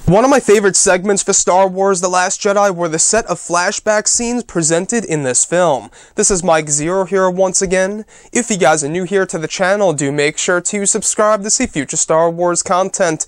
One of my favorite segments for Star Wars The Last Jedi were the set of flashback scenes presented in this film. This is Mike Zero here once again. If you guys are new here to the channel, do make sure to subscribe to see future Star Wars content.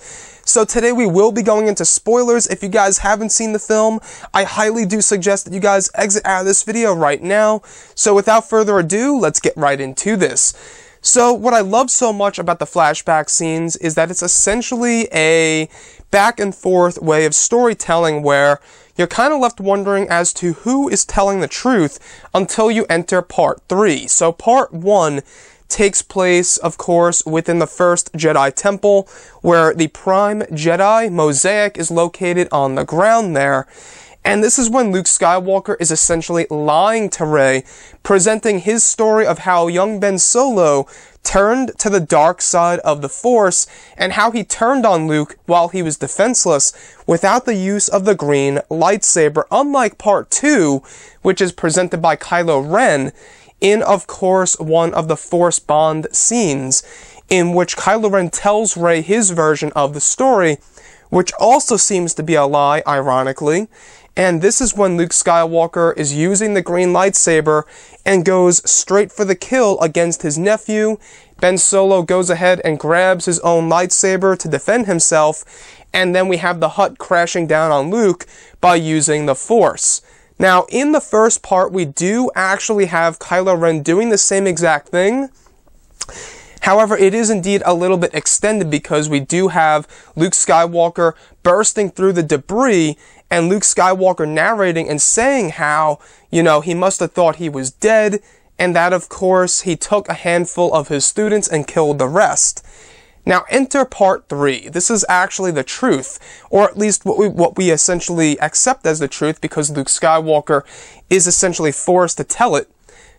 So today we will be going into spoilers. If you guys haven't seen the film, I highly do suggest that you guys exit out of this video right now. So without further ado, let's get right into this. So what I love so much about the flashback scenes is that it's essentially a back and forth way of storytelling where you're kind of left wondering as to who is telling the truth until you enter part 3. So part 1 takes place, of course, within the first Jedi Temple, where the Prime Jedi mosaic is located on the ground there. And this is when Luke Skywalker is essentially lying to Rey, presenting his story of how young Ben Solo turned to the dark side of the Force, and how he turned on Luke while he was defenseless without the use of the green lightsaber, unlike Part 2, which is presented by Kylo Ren in, of course, one of the Force Bond scenes, in which Kylo Ren tells Rey his version of the story, which also seems to be a lie, ironically. And this is when Luke Skywalker is using the green lightsaber and goes straight for the kill against his nephew. Ben Solo goes ahead and grabs his own lightsaber to defend himself, and then we have the hut crashing down on Luke by using the Force. Now, in the first part, we do actually have Kylo Ren doing the same exact thing. However, it is indeed a little bit extended because we do have Luke Skywalker bursting through the debris and Luke Skywalker narrating and saying how, he must have thought he was dead, and that, of course, he took a handful of his students and killed the rest. Now, enter part 3. This is actually the truth, or at least what we essentially accept as the truth, because Luke Skywalker is essentially forced to tell it.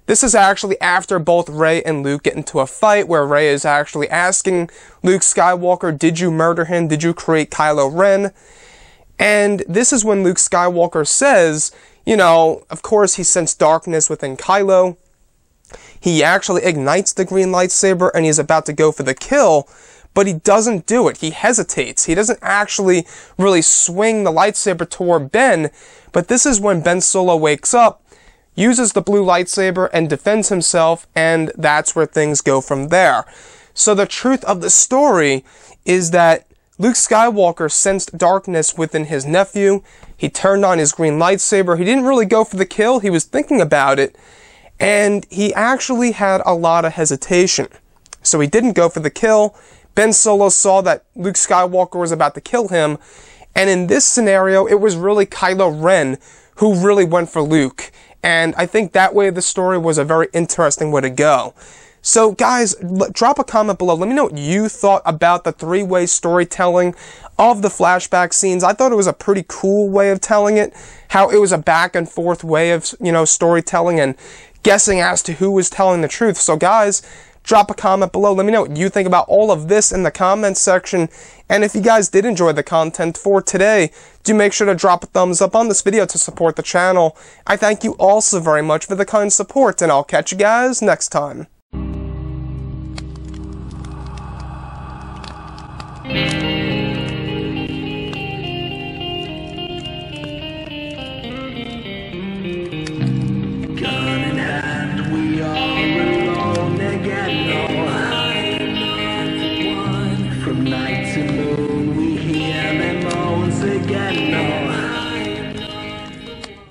This is actually after both Rey and Luke get into a fight where Rey is actually asking Luke Skywalker, did you murder him? Did you create Kylo Ren? And this is when Luke Skywalker says, of course he sensed darkness within Kylo. He actually ignites the green lightsaber and he's about to go for the kill, but he doesn't do it. He hesitates. He doesn't actually really swing the lightsaber toward Ben, but this is when Ben Solo wakes up, uses the blue lightsaber and defends himself, and that's where things go from there. So the truth of the story is that Luke Skywalker sensed darkness within his nephew. He turned on his green lightsaber. He didn't really go for the kill. He was thinking about it, and he actually had a lot of hesitation. So he didn't go for the kill. Ben Solo saw that Luke Skywalker was about to kill him, and in this scenario, it was really Kylo Ren who really went for Luke. And I think that way the story was a very interesting way to go. So guys, drop a comment below. Let me know what you thought about the three-way storytelling of the flashback scenes. I thought it was a pretty cool way of telling it. How it was a back and forth way of, storytelling and guessing as to who was telling the truth. So guys, drop a comment below. Let me know what you think about all of this in the comments section. And if you guys did enjoy the content for today, do make sure to drop a thumbs up on this video to support the channel. I thank you all so very much for the kind support, and I'll catch you guys next time.